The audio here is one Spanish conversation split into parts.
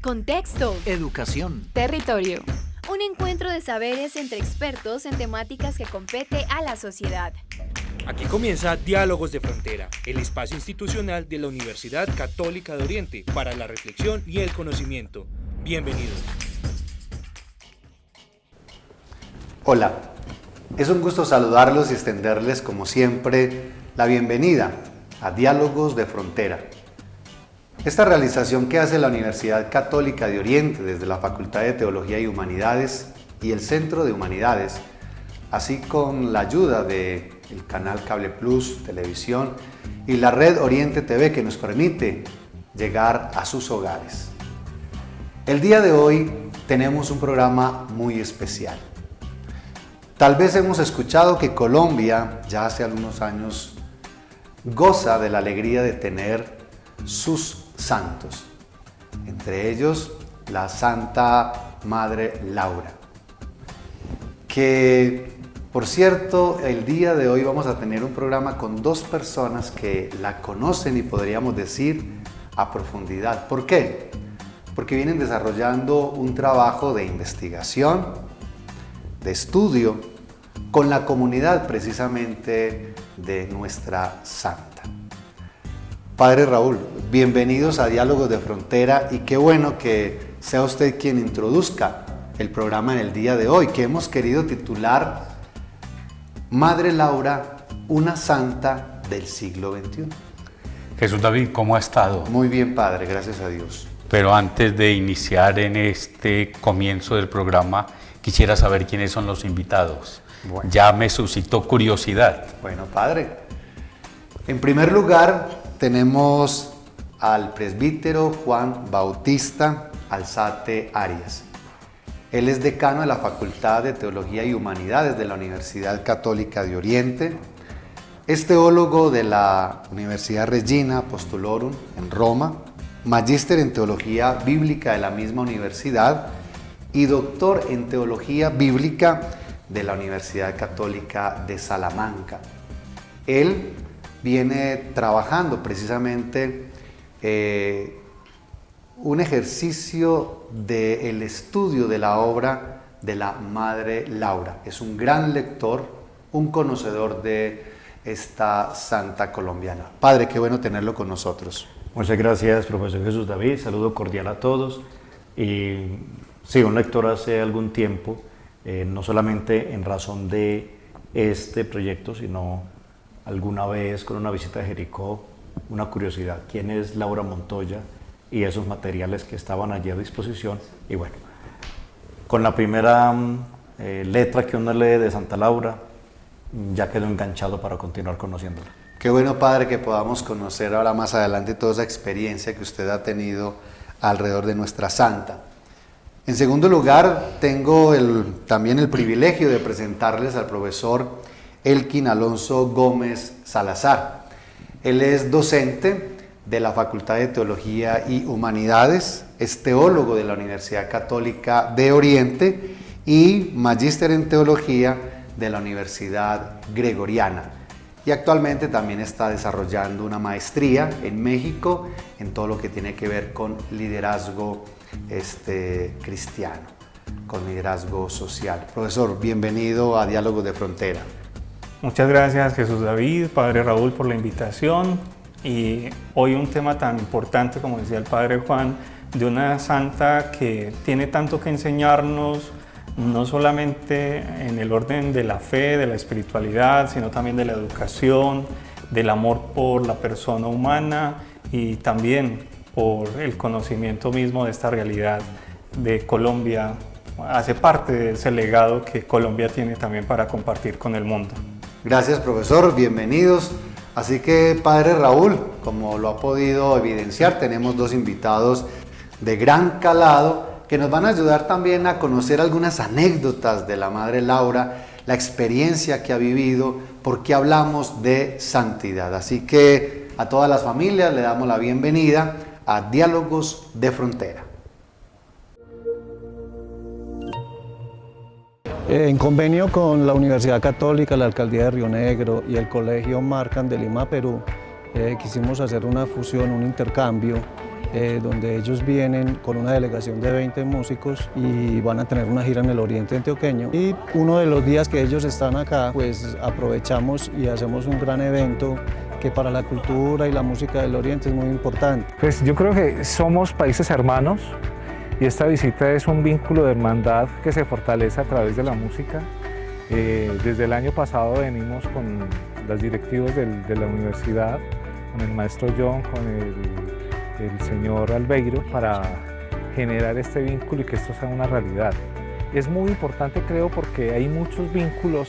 Contexto. Educación. Territorio. Un encuentro de saberes entre expertos en temáticas que compete a la sociedad. Aquí comienza Diálogos de Frontera, el espacio institucional de la Universidad Católica de Oriente para la reflexión y el conocimiento. Bienvenidos. Hola, es un gusto saludarlos y extenderles como siempre la bienvenida a Diálogos de Frontera. Esta realización que hace la Universidad Católica de Oriente desde la Facultad de Teología y Humanidades y el Centro de Humanidades, así con la ayuda del canal Cable Plus, Televisión y la red Oriente TV que nos permite llegar a sus hogares. El día de hoy tenemos un programa muy especial. Tal vez hemos escuchado que Colombia ya hace algunos años goza de la alegría de tener sus santos, entre ellos la Santa Madre Laura, que por cierto el día de hoy vamos a tener un programa con dos personas que la conocen y podríamos decir a profundidad. ¿Por qué? Porque vienen desarrollando un trabajo de investigación, de estudio, con la comunidad precisamente de nuestra santa. Padre Raúl, bienvenidos a Diálogos de Frontera y qué bueno que sea usted quien introduzca el programa en el día de hoy, que hemos querido titular Madre Laura, una santa del siglo XXI. Jesús David, ¿cómo ha estado? Muy bien, Padre, gracias a Dios. Pero antes de iniciar en este comienzo del programa, quisiera saber quiénes son los invitados. Bueno. Ya me suscitó curiosidad. Bueno, Padre, en primer lugar tenemos al presbítero Juan Bautista Alzate Arias. Él es decano de la Facultad de Teología y Humanidades de la Universidad Católica de Oriente, es teólogo de la Universidad Regina Apostolorum en Roma, magíster en Teología Bíblica de la misma universidad y doctor en Teología Bíblica de la Universidad Católica de Salamanca. Él viene trabajando precisamente un ejercicio del estudio de la obra de la Madre Laura. Es un gran lector, un conocedor de esta santa colombiana. Padre, qué bueno tenerlo con nosotros. Muchas gracias, profesor Jesús David. Saludo cordial a todos. Y sí, un lector hace algún tiempo, no solamente en razón de este proyecto, sino alguna vez con una visita a Jericó, una curiosidad, ¿quién es Laura Montoya? Y esos materiales que estaban allí a disposición. Y bueno, con la primera letra que uno lee de Santa Laura, ya quedó enganchado para continuar conociéndola. Qué bueno, Padre, que podamos conocer ahora más adelante toda esa experiencia que usted ha tenido alrededor de nuestra santa. En segundo lugar, tengo también el privilegio de presentarles al profesor Elkin Alonso Gómez Salazar. Él es docente de la Facultad de Teología y Humanidades, es teólogo de la Universidad Católica de Oriente y magíster en Teología de la Universidad Gregoriana. Y actualmente también está desarrollando una maestría en México en todo lo que tiene que ver con liderazgo cristiano, con liderazgo social. Profesor, bienvenido a Diálogos de Frontera. Muchas gracias, Jesús David, Padre Raúl, por la invitación. Y hoy un tema tan importante, como decía el Padre Juan, de una santa que tiene tanto que enseñarnos, no solamente en el orden de la fe, de la espiritualidad, sino también de la educación, del amor por la persona humana y también por el conocimiento mismo de esta realidad de Colombia. Hace parte de ese legado que Colombia tiene también para compartir con el mundo. Gracias, profesor, bienvenidos. Así que, Padre Raúl, como lo ha podido evidenciar, tenemos dos invitados de gran calado que nos van a ayudar también a conocer algunas anécdotas de la Madre Laura, la experiencia que ha vivido, por qué hablamos de santidad. Así que a todas las familias le damos la bienvenida a Diálogos de Frontera. En convenio con la Universidad Católica, la Alcaldía de Río Negro y el Colegio Marcan de Lima, Perú, quisimos hacer una fusión, un intercambio donde ellos vienen con una delegación de 20 músicos y van a tener una gira en el oriente antioqueño. Y uno de los días que ellos están acá, pues aprovechamos y hacemos un gran evento que para la cultura y la música del oriente es muy importante. Pues yo creo que somos países hermanos y esta visita es un vínculo de hermandad que se fortalece a través de la música. Desde el año pasado venimos con las directivas de la universidad, con el maestro John, con el señor Albeiro, para generar este vínculo y que esto sea una realidad. Es muy importante, creo, porque hay muchos vínculos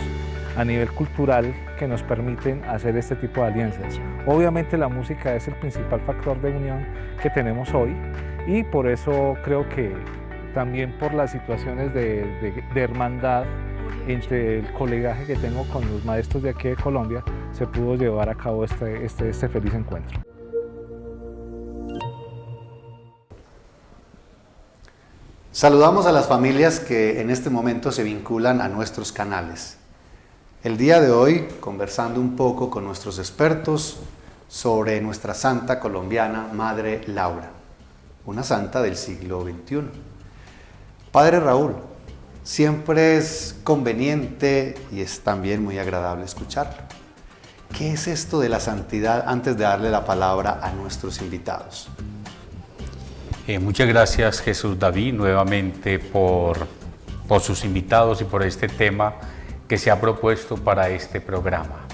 a nivel cultural que nos permiten hacer este tipo de alianzas. Obviamente la música es el principal factor de unión que tenemos hoy y por eso creo que también por las situaciones de hermandad entre el colegaje que tengo con los maestros de aquí de Colombia, se pudo llevar a cabo este feliz encuentro. Saludamos a las familias que en este momento se vinculan a nuestros canales. El día de hoy, conversando un poco con nuestros expertos sobre nuestra santa colombiana Madre Laura, una santa del siglo XXI. Padre Raúl, siempre es conveniente y es también muy agradable escucharlo. ¿Qué es esto de la santidad antes de darle la palabra a nuestros invitados? Muchas gracias, Jesús David, nuevamente por sus invitados y por este tema que se ha propuesto para este programa.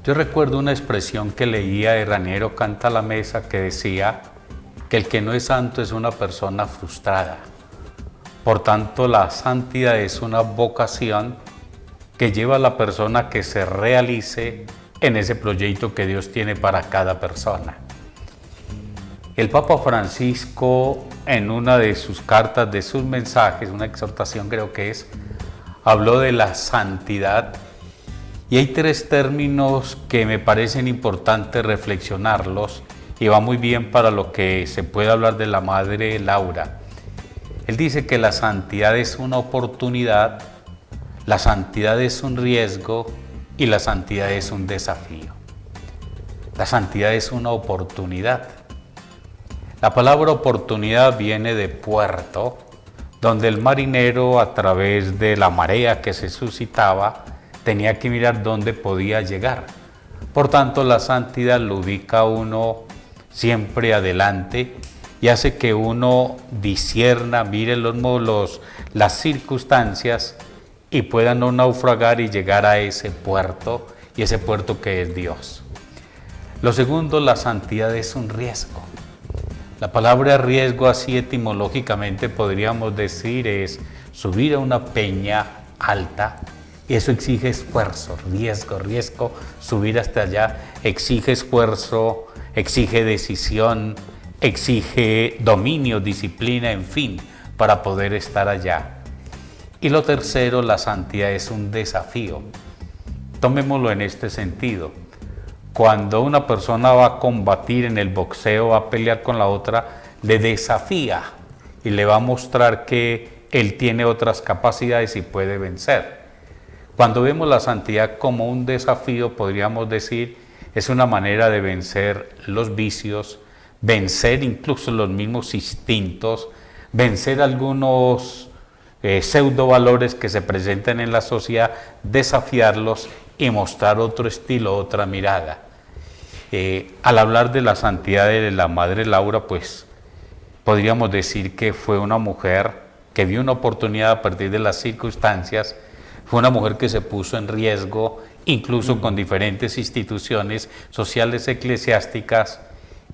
Yo recuerdo una expresión que leía de Raniero Canta la Mesa que decía que el que no es santo es una persona frustrada. Por tanto, la santidad es una vocación que lleva a la persona que se realice en ese proyecto que Dios tiene para cada persona. El Papa Francisco, en una de sus cartas, de sus mensajes, una exhortación creo que es, habló de la santidad y hay tres términos que me parecen importantes reflexionarlos y va muy bien para lo que se puede hablar de la Madre Laura. Él dice que la santidad es una oportunidad, la santidad es un riesgo y la santidad es un desafío. La santidad es una oportunidad. La palabra oportunidad viene de puerto, donde el marinero, a través de la marea que se suscitaba, tenía que mirar dónde podía llegar. Por tanto, la santidad lo ubica a uno siempre adelante y hace que uno discierna, mire las circunstancias y pueda no naufragar y llegar a ese puerto, y ese puerto que es Dios. Lo segundo, la santidad es un riesgo. La palabra riesgo, así etimológicamente podríamos decir, es subir a una peña alta, y eso exige esfuerzo, riesgo, subir hasta allá, exige esfuerzo, exige decisión, exige dominio, disciplina, en fin, para poder estar allá. Y lo tercero, la santidad es un desafío. Tomémoslo en este sentido. Cuando una persona va a combatir en el boxeo, va a pelear con la otra, le desafía y le va a mostrar que él tiene otras capacidades y puede vencer. Cuando vemos la santidad como un desafío, podríamos decir, es una manera de vencer los vicios, vencer incluso los mismos instintos, vencer algunos pseudo valores que se presentan en la sociedad, desafiarlos y mostrar otro estilo, otra mirada. Al hablar de la santidad de la Madre Laura, pues podríamos decir que fue una mujer que vio una oportunidad a partir de las circunstancias, fue una mujer que se puso en riesgo, incluso con diferentes instituciones sociales eclesiásticas,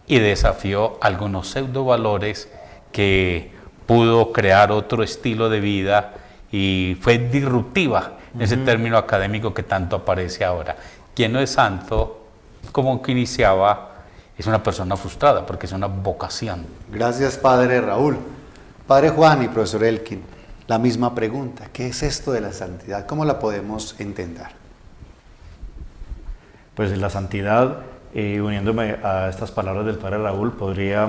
y desafió algunos pseudo valores que pudo crear otro estilo de vida y fue disruptiva, ese término académico que tanto aparece ahora. Quien no es santo, como que iniciaba, es una persona frustrada porque es una vocación. Gracias, Padre Raúl. Padre Juan y Profesor Elkin, la misma pregunta. ¿Qué es esto de la santidad? ¿Cómo la podemos entender? Pues la santidad, uniéndome a estas palabras del Padre Raúl, podría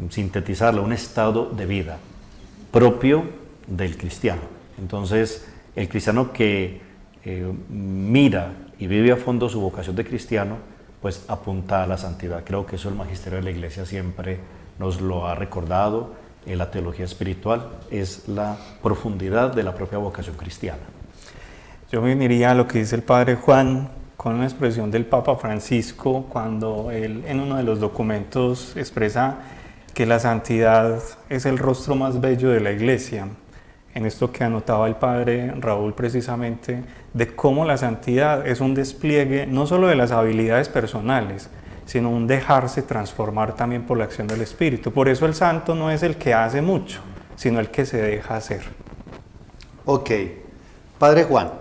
sintetizarlo, un estado de vida propio del cristiano. Entonces, el cristiano que mira y vive a fondo su vocación de cristiano, pues apunta a la santidad. Creo que eso el magisterio de la Iglesia siempre nos lo ha recordado. La teología espiritual es la profundidad de la propia vocación cristiana. Yo me uniría a lo que dice el Padre Juan con una expresión del Papa Francisco cuando él en uno de los documentos expresa que la santidad es el rostro más bello de la Iglesia. En esto que anotaba el Padre Raúl precisamente, de cómo la santidad es un despliegue no solo de las habilidades personales, sino un dejarse transformar también por la acción del Espíritu. Por eso el santo no es el que hace mucho, sino el que se deja hacer. Ok, Padre Juan,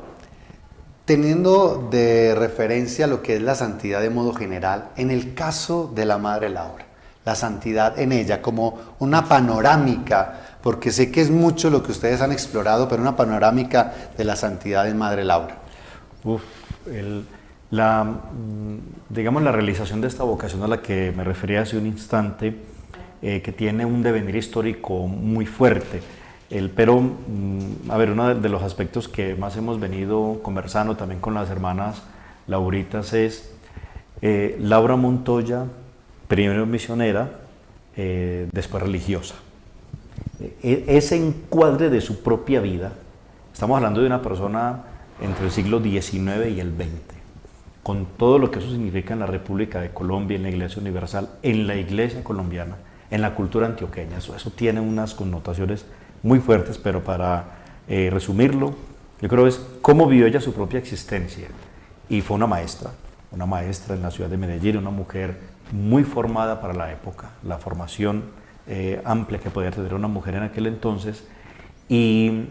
teniendo de referencia lo que es la santidad de modo general, en el caso de la Madre Laura, la santidad en ella como una panorámica, porque sé que es mucho lo que ustedes han explorado, pero una panorámica de la santidad en Madre Laura. Digamos, la realización de esta vocación a la que me refería hace un instante, que tiene un devenir histórico muy fuerte. Pero, a ver, uno de los aspectos que más hemos venido conversando también con las hermanas lauritas es Laura Montoya, primero misionera, después religiosa. Ese encuadre de su propia vida, estamos hablando de una persona entre el siglo XIX y el XX, con todo lo que eso significa en la República de Colombia, en la Iglesia Universal, en la Iglesia colombiana, en la cultura antioqueña. Eso tiene unas connotaciones muy fuertes, pero para resumirlo, yo creo es cómo vivió ella su propia existencia. Y fue una maestra en la ciudad de Medellín, una mujer muy formada para la época, la formación amplia que podía tener una mujer en aquel entonces, y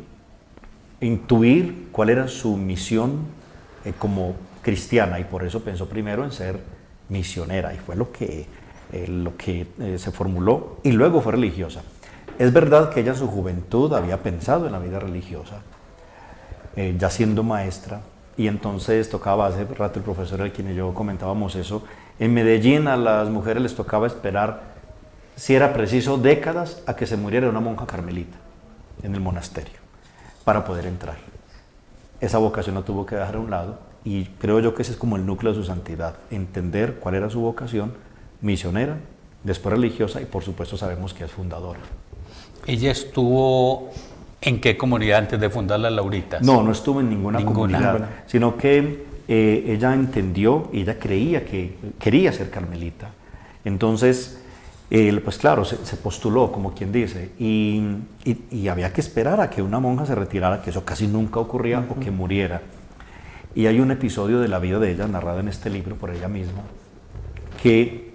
intuir cuál era su misión como cristiana, y por eso pensó primero en ser misionera, y fue lo que se formuló, y luego fue religiosa. Es verdad que ella en su juventud había pensado en la vida religiosa, ya siendo maestra, y entonces tocaba, hace rato el profesor al quien yo comentábamos eso, en Medellín a las mujeres les tocaba esperar, si era preciso, décadas a que se muriera una monja carmelita en el monasterio para poder entrar. Esa vocación la tuvo que dejar a un lado, y creo yo que ese es como el núcleo de su santidad, entender cuál era su vocación, misionera, después religiosa, y por supuesto sabemos que es fundadora. ¿Ella estuvo en qué comunidad antes de fundar las Lauritas? No estuvo en ninguna comunidad, sino que ella entendió y ella creía que quería ser carmelita. Entonces, pues claro, se postuló, como quien dice, y había que esperar a que una monja se retirara, que eso casi nunca ocurría, o que muriera. Y hay un episodio de la vida de ella, narrado en este libro por ella misma, que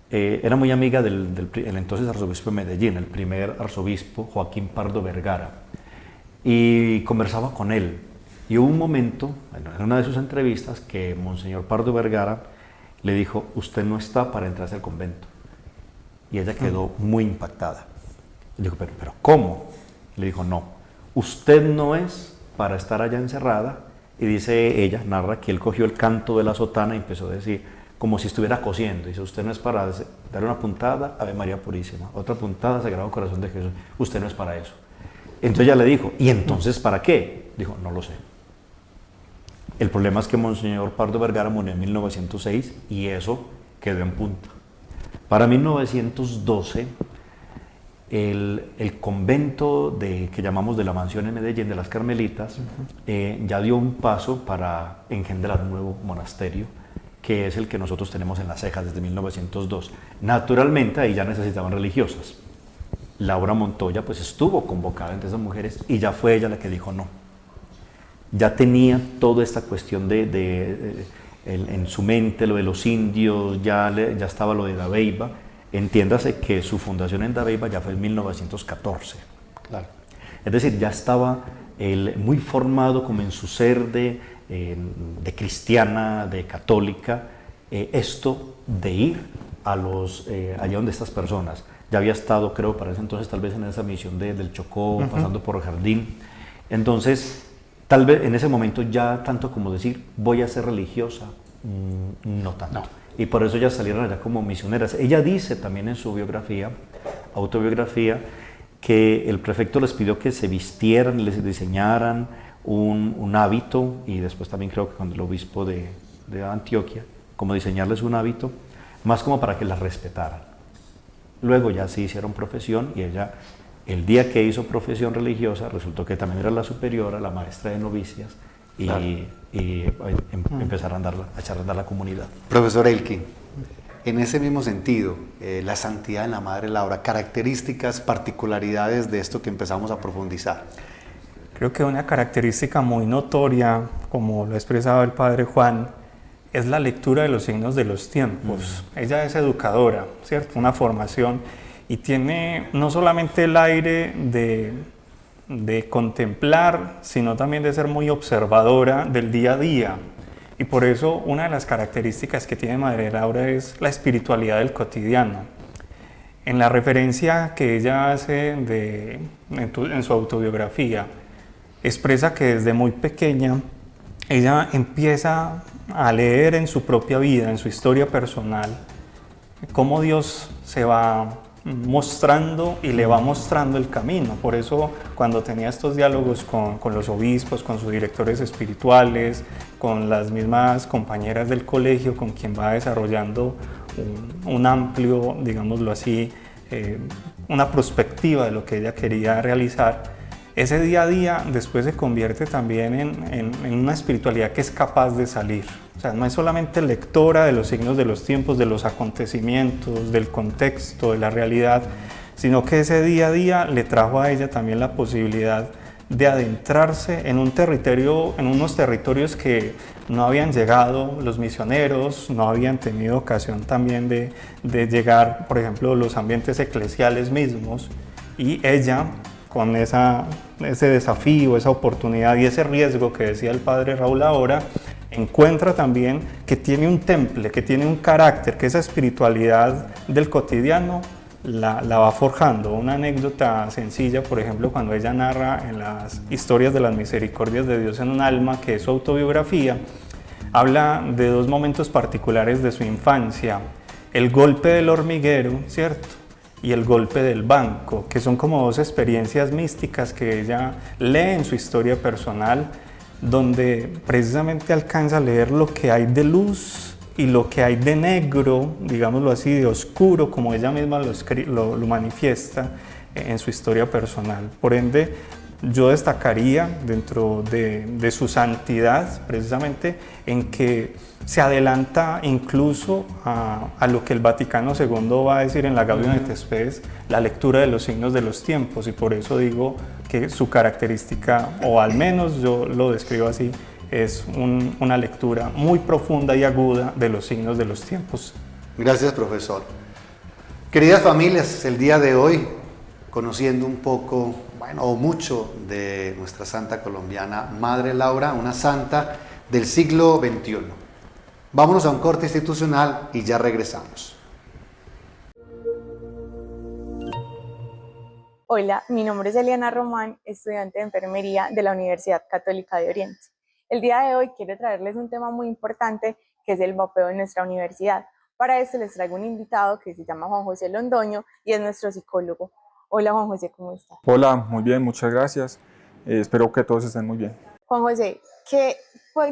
era muy amiga del entonces arzobispo de Medellín, el primer arzobispo, Joaquín Pardo Vergara, y conversaba con él. Y hubo un momento, en una de sus entrevistas, que Monseñor Pardo Vergara le dijo: usted no está para entrarse al convento. Y ella quedó muy impactada. Le dijo: ¿pero cómo? Le dijo: no, usted no es para estar allá encerrada. Y dice ella, narra que él cogió el canto de la sotana y empezó a decir, como si estuviera cosiendo. Dice: usted no es para dar una puntada, Ave María Purísima, otra puntada, Sagrado Corazón de Jesús. Usted no es para eso. Entonces ella le dijo: ¿y entonces para qué? Dijo: no lo sé. El problema es que Monseñor Pardo Vergara murió en 1906 y eso quedó en punta. Para 1912, el convento que llamamos de la Mansión en Medellín, de las Carmelitas, ya dio un paso para engendrar un nuevo monasterio, que es el que nosotros tenemos en Las Cejas desde 1902. Naturalmente, ahí ya necesitaban religiosas. Laura Montoya pues estuvo convocada entre esas mujeres y ya fue ella la que dijo no. Ya tenía toda esta cuestión en su mente, lo de los indios, ya estaba lo de Dabeiba. Entiéndase que su fundación en Dabeiba ya fue en 1914. Claro. Es decir, ya estaba muy formado como en su ser de cristiana, de católica, esto de ir allá donde estas personas. Ya había estado, creo, para ese entonces, tal vez en esa misión del Chocó, pasando por el Jardín. Entonces, tal vez en ese momento ya tanto como decir, voy a ser religiosa, no tanto. No. Y por eso ya salieron allá como misioneras. Ella dice también en su autobiografía, que el prefecto les pidió que se vistieran y les diseñaran un hábito, y después también creo que con el obispo de Antioquia, como diseñarles un hábito, más como para que la respetaran. Luego ya sí hicieron profesión y ella, el día que hizo profesión religiosa, resultó que también era la superiora, la maestra de novicias, y empezaron a echar a andar la comunidad. Profesor Elkin, en ese mismo sentido, la santidad en la Madre Laura, características, particularidades de esto que empezamos a profundizar. Creo que una característica muy notoria, como lo ha expresado el Padre Juan, es la lectura de los signos de los tiempos. Ella es educadora, ¿cierto? Una formación, y tiene no solamente el aire de contemplar, sino también de ser muy observadora del día a día. Y por eso una de las características que tiene Madre Laura es la espiritualidad del cotidiano. En la referencia que ella hace en su autobiografía, expresa que desde muy pequeña ella empieza a leer en su propia vida, en su historia personal, cómo Dios se va mostrando y le va mostrando el camino. Por eso cuando tenía estos diálogos con los obispos, con sus directores espirituales, con las mismas compañeras del colegio, con quien va desarrollando un amplio, digámoslo así, una perspectiva de lo que ella quería realizar, ese día a día después se convierte también en una espiritualidad que es capaz de salir. O sea, no es solamente lectora de los signos de los tiempos, de los acontecimientos, del contexto, de la realidad, sino que ese día a día le trajo a ella también la posibilidad de adentrarse en unos territorios que no habían llegado los misioneros, no habían tenido ocasión también de llegar, por ejemplo, los ambientes eclesiales mismos, y ella, con ese desafío, esa oportunidad y ese riesgo que decía el Padre Raúl ahora, encuentra también que tiene un temple, que tiene un carácter, que esa espiritualidad del cotidiano la va forjando. Una anécdota sencilla, por ejemplo, cuando ella narra en las historias de las misericordias de Dios en un alma, que es su autobiografía, habla de dos momentos particulares de su infancia: el golpe del hormiguero, ¿cierto?, y el golpe del banco, que son como dos experiencias místicas que ella lee en su historia personal, donde precisamente alcanza a leer lo que hay de luz y lo que hay de negro, digámoslo así, de oscuro, como ella misma lo manifiesta en su historia personal. Por ende, yo destacaría dentro de su santidad precisamente en que se adelanta incluso a lo que el Vaticano II va a decir en la Gaudium et Spes, la lectura de los signos de los tiempos, y por eso digo que su característica, o al menos yo lo describo así, es una lectura muy profunda y aguda de los signos de los tiempos. Gracias, profesor. Queridas familias, el día de hoy, conociendo un poco, o mucho de nuestra santa colombiana Madre Laura, una santa del siglo XXI. Vámonos a un corte institucional y ya regresamos. Hola, mi nombre es Eliana Román, estudiante de enfermería de la Universidad Católica de Oriente. El día de hoy quiero traerles un tema muy importante, que es el vapeo en nuestra universidad. Para esto les traigo un invitado que se llama Juan José Londoño y es nuestro psicólogo. Hola Juan José, ¿cómo estás? Hola, muy bien, muchas gracias. Espero que todos estén muy bien. Juan José, ¿qué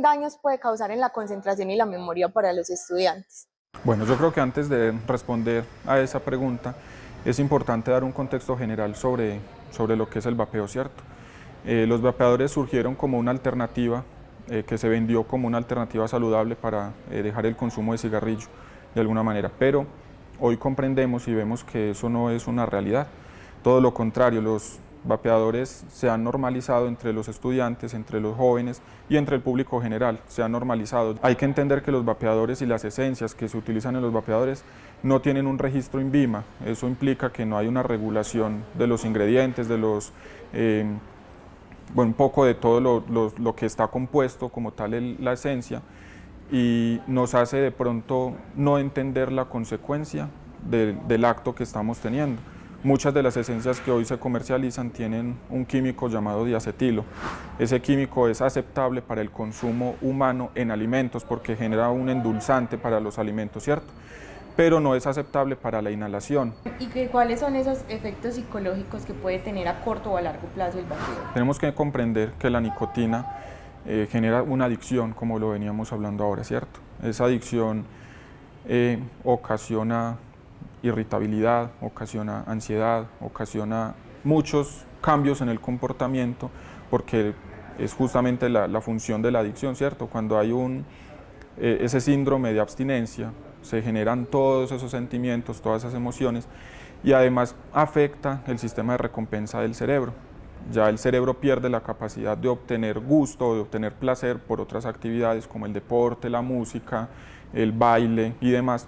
daños puede causar en la concentración y la memoria para los estudiantes? Bueno, yo creo que antes de responder a esa pregunta es importante dar un contexto general sobre lo que es el vapeo, ¿cierto? Los vapeadores surgieron como una alternativa que se vendió como una alternativa saludable para dejar el consumo de cigarrillo de alguna manera, pero hoy comprendemos y vemos que eso no es una realidad. Todo lo contrario, los vapeadores se han normalizado entre los estudiantes, entre los jóvenes y entre el público general, se han normalizado. Hay que entender que los vapeadores y las esencias que se utilizan en los vapeadores no tienen un registro INVIMA, eso implica que no hay una regulación de los ingredientes, de los, un poco de todo lo que está compuesto como tal la esencia, y nos hace de pronto no entender la consecuencia del acto que estamos teniendo. Muchas de las esencias que hoy se comercializan tienen un químico llamado diacetilo. Ese químico es aceptable para el consumo humano en alimentos porque genera un endulzante para los alimentos, ¿cierto? Pero no es aceptable para la inhalación. ¿Y cuáles son esos efectos psicológicos que puede tener a corto o a largo plazo el vapeo? Tenemos que comprender que la nicotina genera una adicción, como lo veníamos hablando ahora, ¿cierto? Esa adicción ocasiona irritabilidad, ocasiona ansiedad, ocasiona muchos cambios en el comportamiento, porque es justamente la función de la adicción, ¿cierto? Cuando hay ese síndrome de abstinencia, se generan todos esos sentimientos, todas esas emociones, y además afecta el sistema de recompensa del cerebro. Ya el cerebro pierde la capacidad de obtener gusto, de obtener placer por otras actividades como el deporte, la música, el baile y demás,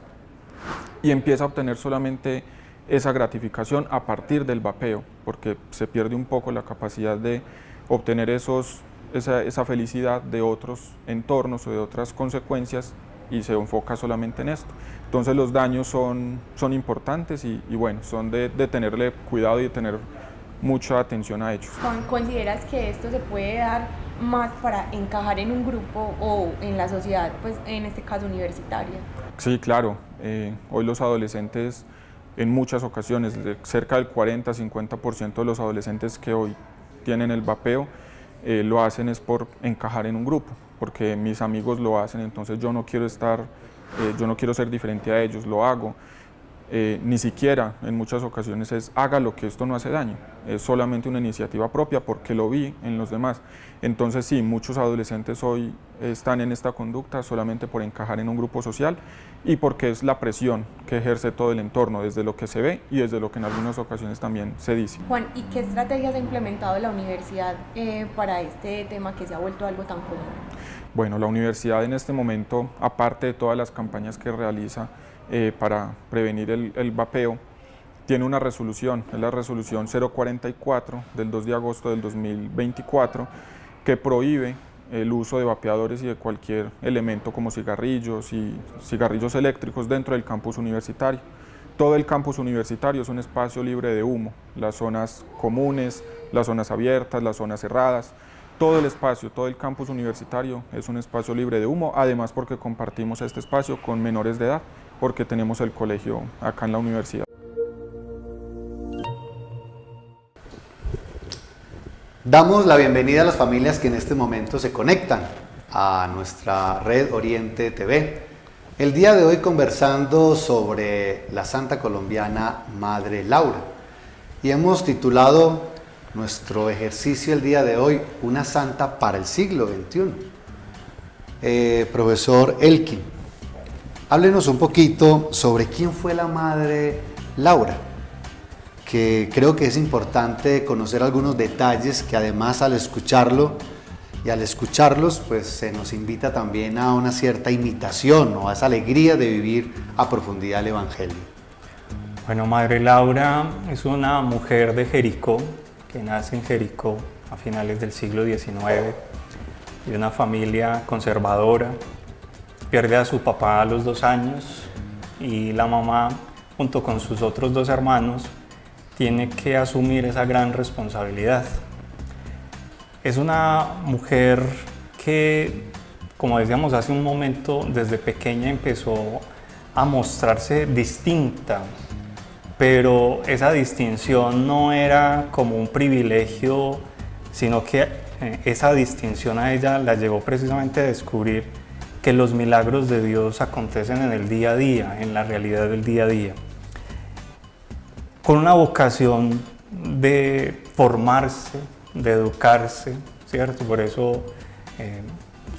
y empieza a obtener solamente esa gratificación a partir del vapeo, porque se pierde un poco la capacidad de obtener esa felicidad de otros entornos o de otras consecuencias, y se enfoca solamente en esto. Entonces los daños son importantes y bueno, son de tenerle cuidado y de tener mucha atención a ellos. ¿Consideras que esto se puede dar más para encajar en un grupo o en la sociedad, pues en este caso universitaria? Sí, claro. Hoy los adolescentes, en muchas ocasiones, cerca del 40-50% de los adolescentes que hoy tienen el vapeo, lo hacen es por encajar en un grupo, porque mis amigos lo hacen, entonces yo no quiero ser diferente a ellos, lo hago. Ni siquiera en muchas ocasiones es hágalo, que esto no hace daño, es solamente una iniciativa propia porque lo vi en los demás. Entonces sí, muchos adolescentes hoy están en esta conducta solamente por encajar en un grupo social y porque es la presión que ejerce todo el entorno, desde lo que se ve y desde lo que en algunas ocasiones también se dice. Juan, ¿y qué estrategias ha implementado la universidad para este tema que se ha vuelto algo tan común? Bueno, la universidad en este momento, aparte de todas las campañas que realiza para prevenir el vapeo, tiene una resolución, es la resolución 044 del 2 de agosto del 2024, que prohíbe el uso de vapeadores y de cualquier elemento como cigarrillos y cigarrillos eléctricos dentro del campus universitario. Todo el campus universitario es un espacio libre de humo, las zonas comunes, las zonas abiertas, las zonas cerradas. Todo el espacio, todo el campus universitario es un espacio libre de humo, además porque compartimos este espacio con menores de edad, porque tenemos el colegio acá en la universidad. Damos la bienvenida a las familias que en este momento se conectan a nuestra red Oriente TV. El día de hoy conversando sobre la santa colombiana Madre Laura, y hemos titulado nuestro ejercicio el día de hoy, una santa para el siglo XXI. Profesor Elkin, háblenos un poquito sobre quién fue la Madre Laura, que creo que es importante conocer algunos detalles que además al escucharlo y al escucharlos pues se nos invita también a una cierta imitación o a esa alegría de vivir a profundidad el Evangelio. Bueno, Madre Laura es una mujer de Jericó, que nace en Jericó a finales del siglo XIX, de una familia conservadora. Pierde a su papá a los 2 años y la mamá, junto con sus otros 2 hermanos, tiene que asumir esa gran responsabilidad. Es una mujer que, como decíamos hace un momento, desde pequeña empezó a mostrarse distinta, pero esa distinción no era como un privilegio, sino que esa distinción a ella la llevó precisamente a descubrir que los milagros de Dios acontecen en el día a día, en la realidad del día a día. Con una vocación de formarse, de educarse, ¿cierto? Por eso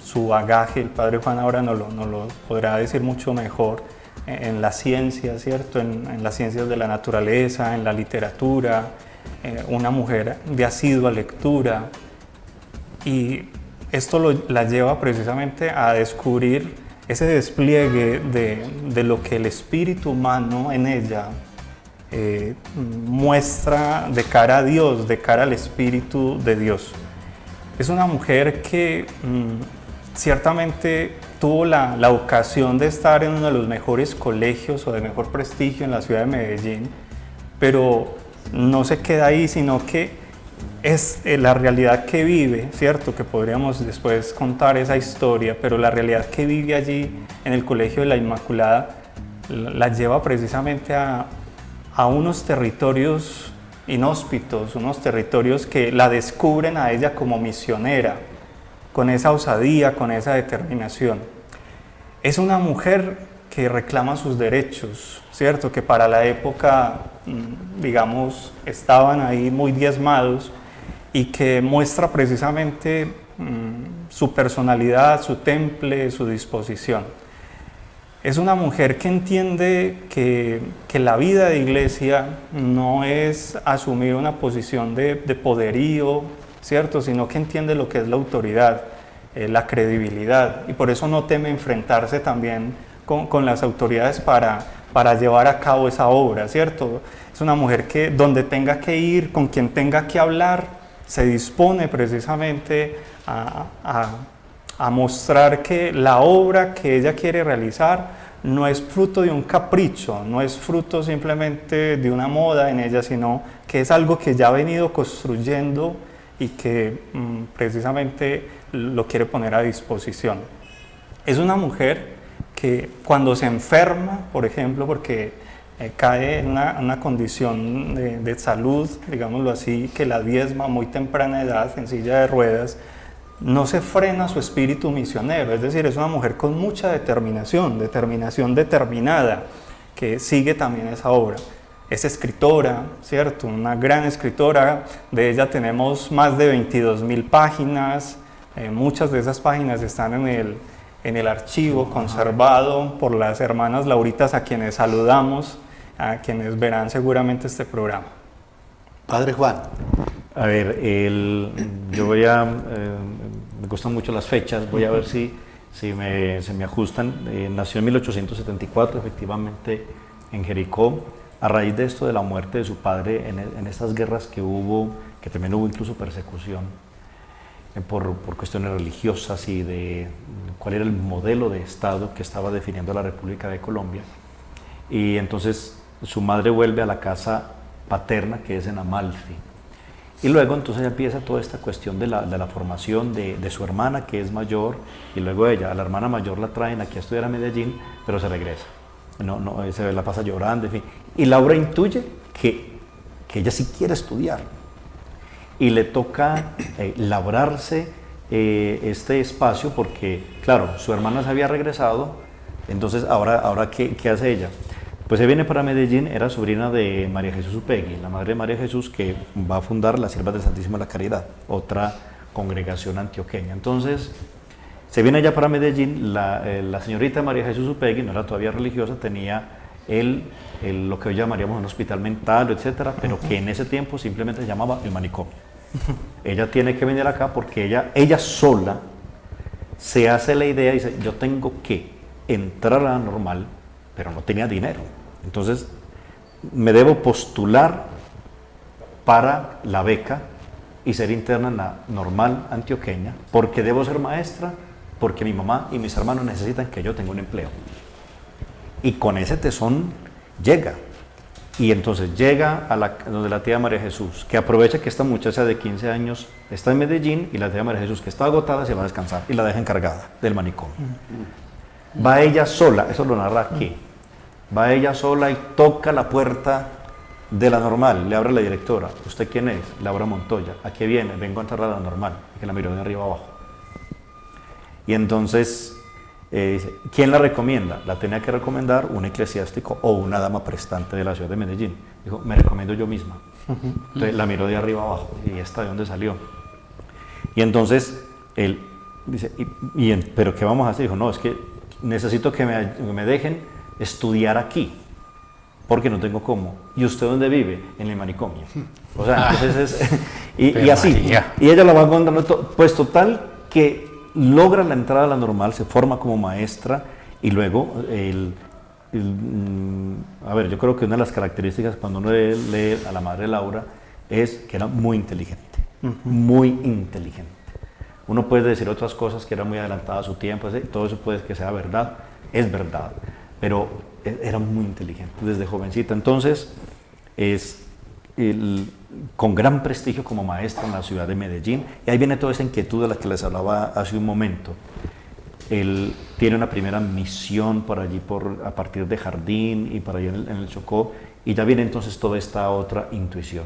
su bagaje, el Padre Juan ahora nos lo podrá decir mucho mejor, en la ciencia, ¿cierto? En las ciencias de la naturaleza, en la literatura, una mujer de asidua lectura, y esto la lleva precisamente a descubrir ese despliegue de lo que el espíritu humano en ella muestra de cara a Dios, de cara al Espíritu de Dios. Es una mujer que ciertamente tuvo la ocasión de estar en uno de los mejores colegios o de mejor prestigio en la ciudad de Medellín, pero no se queda ahí, sino que es la realidad que vive, ¿cierto? Que podríamos después contar esa historia, pero la realidad que vive allí en el Colegio de la Inmaculada la lleva precisamente a unos territorios inhóspitos, unos territorios que la descubren a ella como misionera, con esa osadía, con esa determinación. Es una mujer que reclama sus derechos, ¿cierto? Que para la época, digamos, estaban ahí muy diezmados y que muestra precisamente su personalidad, su temple, su disposición. Es una mujer que entiende que la vida de iglesia no es asumir una posición de poderío, ¿cierto? Sino que entiende lo que es la autoridad, la credibilidad, y por eso no teme enfrentarse también con las autoridades para llevar a cabo esa obra, ¿cierto? Es una mujer que donde tenga que ir, con quien tenga que hablar, se dispone precisamente a mostrar que la obra que ella quiere realizar no es fruto de un capricho, no es fruto simplemente de una moda en ella, sino que es algo que ya ha venido construyendo y que precisamente lo quiere poner a disposición. Es una mujer que cuando se enferma, por ejemplo, porque cae en una condición de salud, digámoslo así, que la diezma a muy temprana edad, en silla de ruedas, no se frena su espíritu misionero, es decir, es una mujer con mucha determinación determinada, que sigue también esa obra. Es escritora, ¿cierto? Una gran escritora, de ella tenemos más de 22.000 páginas, muchas de esas páginas están en el archivo conservado por las hermanas Lauritas, a quienes saludamos, a quienes verán seguramente este programa. Padre Juan. A ver, me gustan mucho las fechas, voy a ver si se me ajustan. Nació en 1874, efectivamente, en Jericó, a raíz de esto de la muerte de su padre, en estas guerras que hubo, que también hubo incluso persecución, por cuestiones religiosas y de cuál era el modelo de Estado que estaba definiendo la República de Colombia. Y entonces su madre vuelve a la casa paterna, que es en Amalfi. Y luego entonces empieza toda esta cuestión de la formación de su hermana, que es mayor, y luego ella, a la hermana mayor la traen aquí a estudiar a Medellín, pero se regresa. Se la pasa llorando, en fin. Y Laura intuye que ella sí quiere estudiar. Y le toca labrarse este espacio porque, claro, su hermana se había regresado, entonces ahora ¿qué hace ella? Pues se viene para Medellín, era sobrina de María Jesús Upegui, la madre de María Jesús, que va a fundar las Siervas del Santísimo de la Caridad, otra congregación antioqueña. Entonces, se viene allá para Medellín, la señorita María Jesús Upegui, no era todavía religiosa, tenía lo que hoy llamaríamos un hospital mental, etcétera, pero que en ese tiempo simplemente se llamaba el manicomio. Ella tiene que venir acá porque ella sola se hace la idea y dice, yo tengo que entrar a la normal, pero no tenía dinero. Entonces, me debo postular para la beca y ser interna en la normal antioqueña, porque debo ser maestra, porque mi mamá y mis hermanos necesitan que yo tenga un empleo. Y con ese tesón llega. Y entonces llega donde la tía María Jesús, que aprovecha que esta muchacha de 15 años está en Medellín y la tía María Jesús, que está agotada, se va a descansar y la deja encargada del manicomio. Va ella sola, eso lo narra aquí, va ella sola y toca la puerta de la normal, le abre la directora. ¿Usted quién es? Laura Montoya. ¿A qué viene? Vengo a entrar a la normal, que la miró de arriba abajo. Y entonces, ¿quién la recomienda? La tenía que recomendar un eclesiástico o una dama prestante de la ciudad de Medellín. Dijo, me recomiendo yo misma. Entonces la miró de arriba abajo y esta de dónde salió. Y entonces él dice, ¿pero qué vamos a hacer? Dijo, no, es que necesito que me dejen estudiar aquí, porque no tengo cómo. ¿Y usted dónde vive? En el manicomio. O sea, entonces y así. María. Y ella la va encontrando, pues total, que logra la entrada a la normal, se forma como maestra y luego, a ver, yo creo que una de las características cuando uno lee a la madre Laura es que era muy inteligente, muy inteligente. Uno puede decir otras cosas, que era muy adelantada a su tiempo, todo eso puede que sea verdad, es verdad, pero era muy inteligente desde jovencita. Entonces, con gran prestigio como maestra en la ciudad de Medellín, y ahí viene toda esa inquietud de la que les hablaba hace un momento. Él tiene una primera misión por allí, a partir de Jardín y por allí en el Chocó, y ya viene entonces toda esta otra intuición.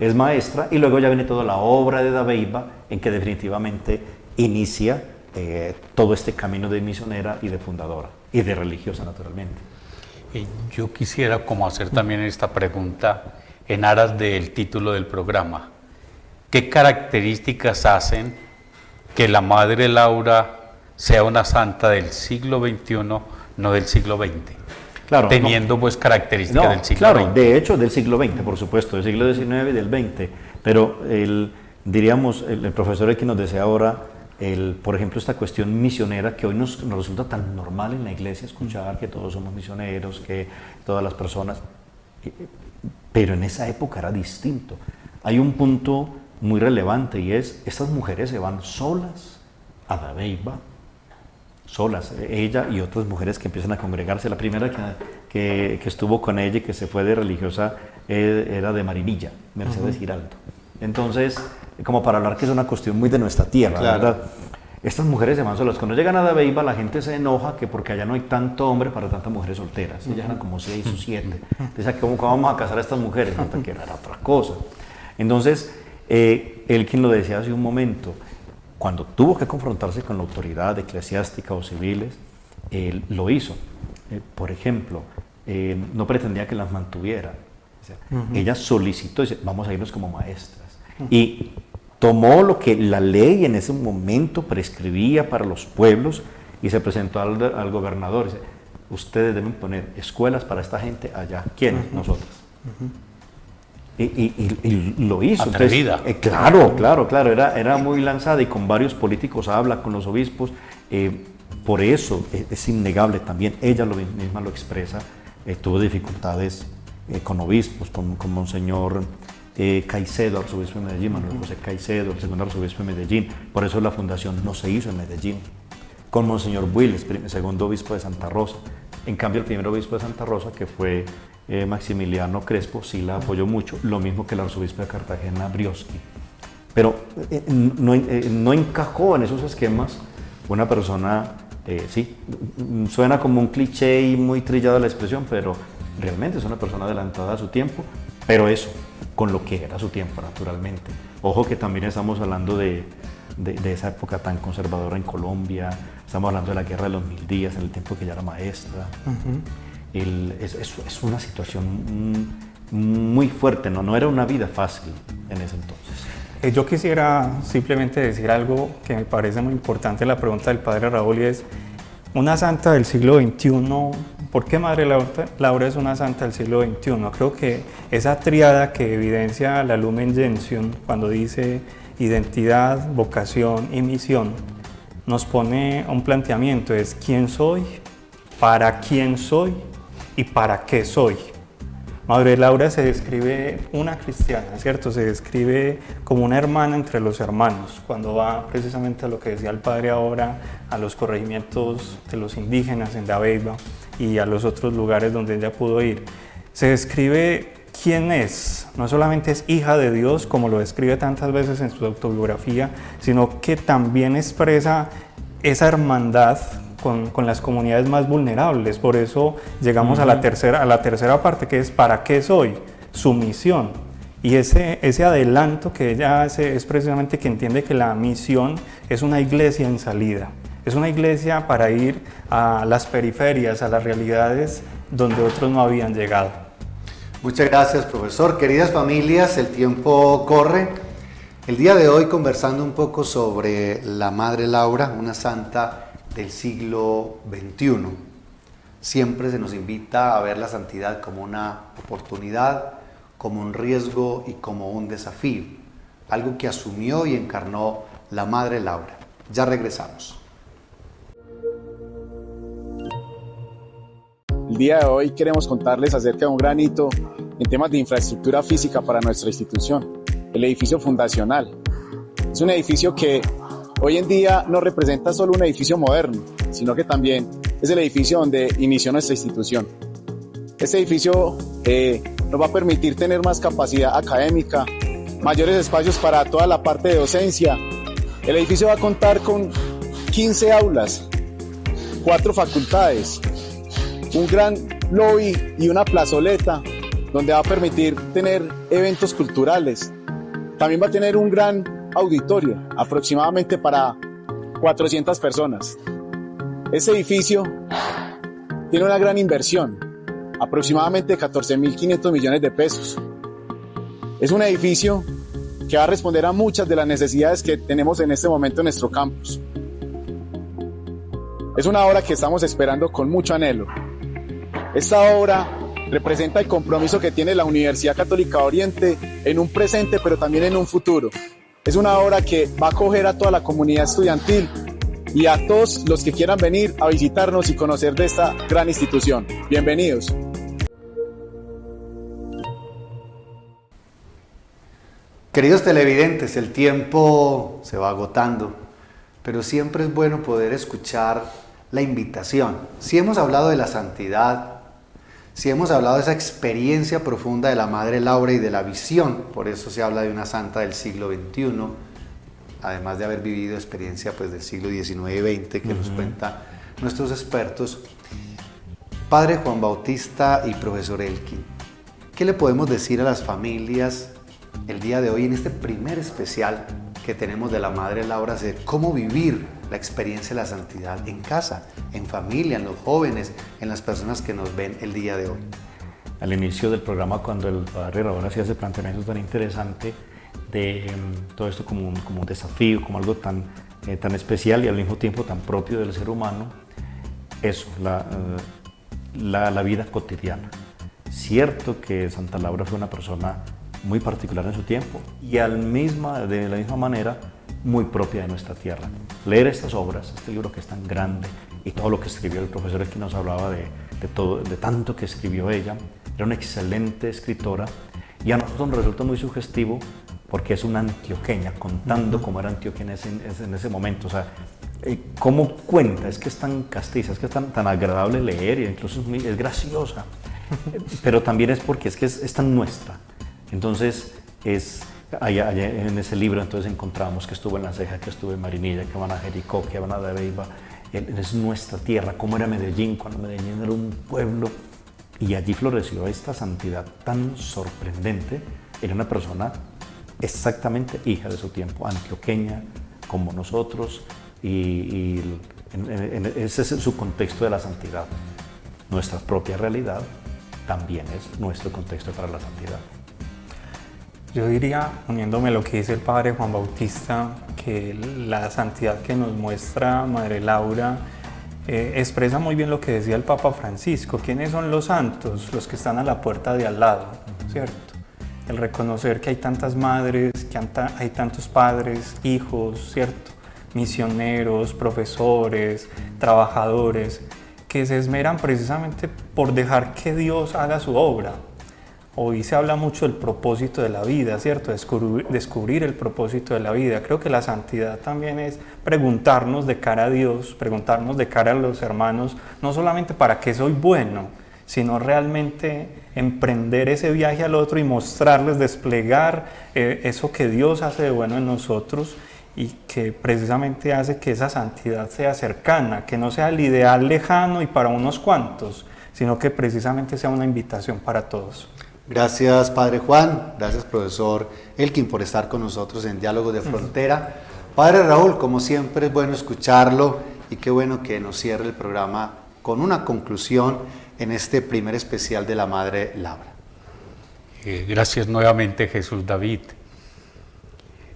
Es maestra y luego ya viene toda la obra de Dabeiba, en que definitivamente inicia todo este camino de misionera y de fundadora y de religiosa naturalmente. Yo quisiera como hacer también esta pregunta en aras del título del programa. ¿Qué características hacen que la Madre Laura sea una santa del siglo XXI, no del siglo XX? Claro, teniendo pues características del siglo XX. De hecho del siglo XX, por supuesto, del siglo XIX y del XX, pero diríamos, el profesor el que nos decía ahora, por ejemplo, esta cuestión misionera que hoy nos resulta tan normal en la iglesia escuchar que todos somos misioneros, que todas las personas, pero en esa época era distinto. Hay un punto muy relevante y es, estas mujeres se van solas a Dabeiba, solas, ella y otras mujeres que empiezan a congregarse. La primera que estuvo con ella y que se fue de religiosa era de Marinilla, Mercedes Giraldo. Entonces, como para hablar que es una cuestión muy de nuestra tierra, claro. ¿Verdad? Estas mujeres se van solas. Cuando llegan a Dabeiba, la gente se enoja que porque allá no hay tanto hombre para tantas mujeres solteras. Ellas eran como 6 o 7. Entonces, ¿cómo vamos a casar a estas mujeres? Que era otra cosa. Entonces, él quien lo decía hace un momento, cuando tuvo que confrontarse con la autoridad eclesiástica o civiles, él lo hizo. Por ejemplo, no pretendía que las mantuviera. O sea, ella solicitó, dice, vamos a irnos como maestras. Y tomó lo que la ley en ese momento prescribía para los pueblos y se presentó al gobernador. Dice, ustedes deben poner escuelas para esta gente allá. ¿Quiénes? Nosotras. Y lo hizo. Atrevida. Entonces, claro, era muy lanzada y con varios políticos habla, con los obispos. Por eso es innegable también, ella misma lo expresa, tuvo dificultades con obispos, con Monseñor Caicedo, arzobispo de Medellín, Manuel José Caicedo, el segundo arzobispo de Medellín. Por eso la fundación no se hizo en Medellín. Con Monseñor Builes, segundo obispo de Santa Rosa. En cambio, el primer obispo de Santa Rosa, que fue Maximiliano Crespo, sí la apoyó mucho, lo mismo que el arzobispo de Cartagena, Brioski. Pero no encajó en esos esquemas una persona, sí, suena como un cliché y muy trillada la expresión, pero realmente es una persona adelantada a su tiempo, pero eso, con lo que era su tiempo, naturalmente. Ojo que también estamos hablando de esa época tan conservadora en Colombia, estamos hablando de la Guerra de los 1000 días, en el tiempo que ella era maestra. Es una situación muy fuerte, no era una vida fácil en ese entonces. Yo quisiera simplemente decir algo que me parece muy importante en la pregunta del padre Raúl, y es una santa del siglo XXI. ¿Por qué Madre Laura es una santa del siglo XXI? Creo que esa triada que evidencia la Lumen Gentium cuando dice identidad, vocación y misión nos pone un planteamiento, es quién soy, para quién soy y para qué soy. Madre Laura se describe una cristiana, ¿cierto? Se describe como una hermana entre los hermanos, cuando va precisamente a lo que decía el padre ahora, a los corregimientos de los indígenas en Dabeiba y a los otros lugares donde ella pudo ir. Se describe quién es, no solamente es hija de Dios, como lo describe tantas veces en su autobiografía, sino que también expresa esa hermandad con las comunidades más vulnerables. Por eso llegamos a la tercera parte, que es ¿para qué soy? Su misión. Y ese adelanto que ella hace es precisamente que entiende que la misión es una iglesia en salida. Es una iglesia para ir a las periferias, a las realidades donde otros no habían llegado. Muchas gracias, profesor. Queridas familias, el tiempo corre. El día de hoy conversando un poco sobre la Madre Laura, una santa del siglo XXI. Siempre se nos invita a ver la santidad como una oportunidad, como un riesgo y como un desafío. Algo que asumió y encarnó la Madre Laura. Ya regresamos. El día de hoy queremos contarles acerca de un gran hito en temas de infraestructura física para nuestra institución, el edificio fundacional. Es un edificio que hoy en día no representa solo un edificio moderno, sino que también es el edificio donde inició nuestra institución. Este edificio nos va a permitir tener más capacidad académica, mayores espacios para toda la parte de docencia. El edificio va a contar con 15 aulas, 4 facultades, un gran lobby y una plazoleta donde va a permitir tener eventos culturales. También va a tener un gran auditorio, aproximadamente para 400 personas. Este edificio tiene una gran inversión, aproximadamente 14.500 millones de pesos. Es un edificio que va a responder a muchas de las necesidades que tenemos en este momento en nuestro campus. Es una obra que estamos esperando con mucho anhelo. Esta obra representa el compromiso que tiene la Universidad Católica de Oriente en un presente, pero también en un futuro. Es una obra que va a acoger a toda la comunidad estudiantil y a todos los que quieran venir a visitarnos y conocer de esta gran institución. Bienvenidos. Queridos televidentes, el tiempo se va agotando, pero siempre es bueno poder escuchar la invitación. Si hemos hablado de la santidad, si hemos hablado de esa experiencia profunda de la Madre Laura y de la visión, por eso se habla de una santa del siglo XXI, además de haber vivido experiencia pues, del siglo XIX y XX que nos cuentan nuestros expertos. Padre Juan Bautista y profesor Elkin, ¿qué le podemos decir a las familias el día de hoy en este primer especial que tenemos de la Madre Laura de cómo vivir la experiencia de la santidad en casa, en familia, en los jóvenes, en las personas que nos ven el día de hoy? Al inicio del programa, cuando el padre Raúl hacía ese planteamiento tan interesante de todo esto como un desafío, como algo tan especial y al mismo tiempo tan propio del ser humano, eso, la vida cotidiana. Cierto que Santa Laura fue una persona muy particular en su tiempo y de la misma manera muy propia de nuestra tierra. Leer estas obras, este libro que es tan grande y todo lo que escribió el profesor aquí nos hablaba de tanto que escribió ella, era una excelente escritora y a nosotros nos resulta muy sugestivo porque es una antioqueña contando cómo era Antioquia en ese momento. O sea, cómo cuenta, es que es tan castiza, es que es tan agradable leer y incluso es graciosa, pero también es porque es tan nuestra. Entonces, allá en ese libro entonces encontramos que estuvo en La Ceja, que estuvo en Marinilla, que van a Jericó, que van a Dabeiba. Es nuestra tierra, cómo era Medellín, cuando Medellín era un pueblo. Y allí floreció esta santidad tan sorprendente. Era una persona exactamente hija de su tiempo, antioqueña, como nosotros. Y ese es su contexto de la santidad. Nuestra propia realidad también es nuestro contexto para la santidad. Yo diría, uniéndome a lo que dice el padre Juan Bautista, que la santidad que nos muestra Madre Laura expresa muy bien lo que decía el Papa Francisco. ¿Quiénes son los santos? Los que están a la puerta de al lado, ¿cierto? El reconocer que hay tantas madres, que hay tantos padres, hijos, ¿cierto? Misioneros, profesores, trabajadores, que se esmeran precisamente por dejar que Dios haga su obra. Hoy se habla mucho del propósito de la vida, ¿cierto? Descubrir el propósito de la vida. Creo que la santidad también es preguntarnos de cara a Dios, preguntarnos de cara a los hermanos, no solamente para qué soy bueno, sino realmente emprender ese viaje al otro y mostrarles, desplegar eso que Dios hace de bueno en nosotros y que precisamente hace que esa santidad sea cercana, que no sea el ideal lejano y para unos cuantos, sino que precisamente sea una invitación para todos. Gracias, Padre Juan. Gracias, profesor Elkin, por estar con nosotros en Diálogos de Frontera. Padre Raúl, como siempre es bueno escucharlo y qué bueno que nos cierre el programa con una conclusión en este primer especial de la Madre Laura. Gracias nuevamente, Jesús David.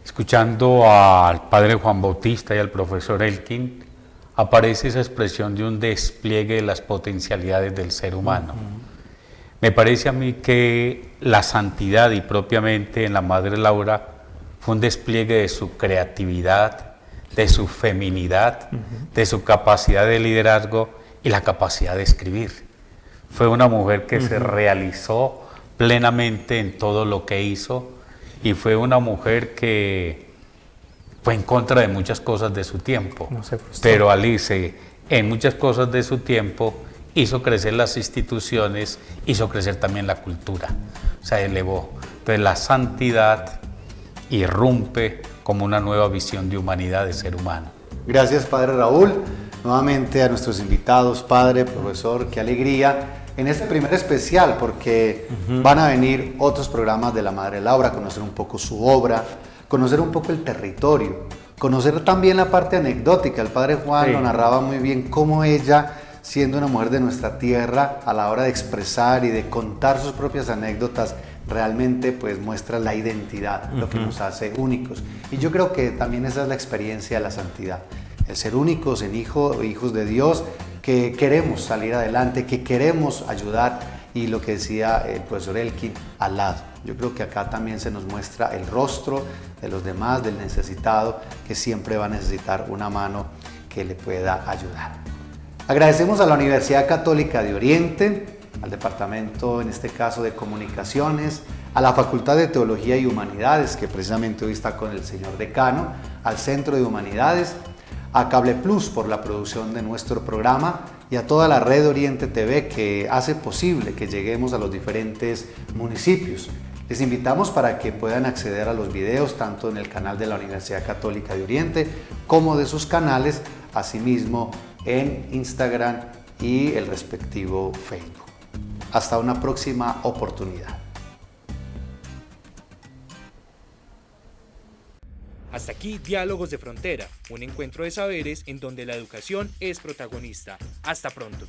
Escuchando al Padre Juan Bautista y al profesor Elkin, aparece esa expresión de un despliegue de las potencialidades del ser humano. Me parece a mí que la santidad y propiamente en la Madre Laura fue un despliegue de su creatividad, de su feminidad, de su capacidad de liderazgo y la capacidad de escribir. Fue una mujer que se realizó plenamente en todo lo que hizo y fue una mujer que fue en contra de muchas cosas de su tiempo, pero Alice, en muchas cosas de su tiempo, hizo crecer las instituciones, hizo crecer también la cultura, se elevó. Entonces la santidad irrumpe como una nueva visión de humanidad, de ser humano. Gracias, Padre Raúl. Nuevamente a nuestros invitados, Padre, profesor, qué alegría en este primer especial, porque van a venir otros programas de la Madre Laura, conocer un poco su obra, conocer un poco el territorio, conocer también la parte anecdótica. El padre Juan lo narraba muy bien, cómo ella, siendo una mujer de nuestra tierra, a la hora de expresar y de contar sus propias anécdotas, realmente pues muestra la identidad, lo que nos hace únicos. Y yo creo que también esa es la experiencia de la santidad, el ser únicos en hijos de Dios, que queremos salir adelante, que queremos ayudar, y lo que decía el profesor Elkin, al lado. Yo creo que acá también se nos muestra el rostro de los demás, del necesitado, que siempre va a necesitar una mano que le pueda ayudar. Agradecemos a la Universidad Católica de Oriente, al departamento, en este caso, de Comunicaciones, a la Facultad de Teología y Humanidades, que precisamente hoy está con el señor decano, al Centro de Humanidades, a Cable Plus por la producción de nuestro programa y a toda la red Oriente TV que hace posible que lleguemos a los diferentes municipios. Les invitamos para que puedan acceder a los videos tanto en el canal de la Universidad Católica de Oriente como de sus canales, asimismo en Instagram y el respectivo Facebook. Hasta una próxima oportunidad. Hasta aquí Diálogos de Frontera, un encuentro de saberes en donde la educación es protagonista. Hasta pronto.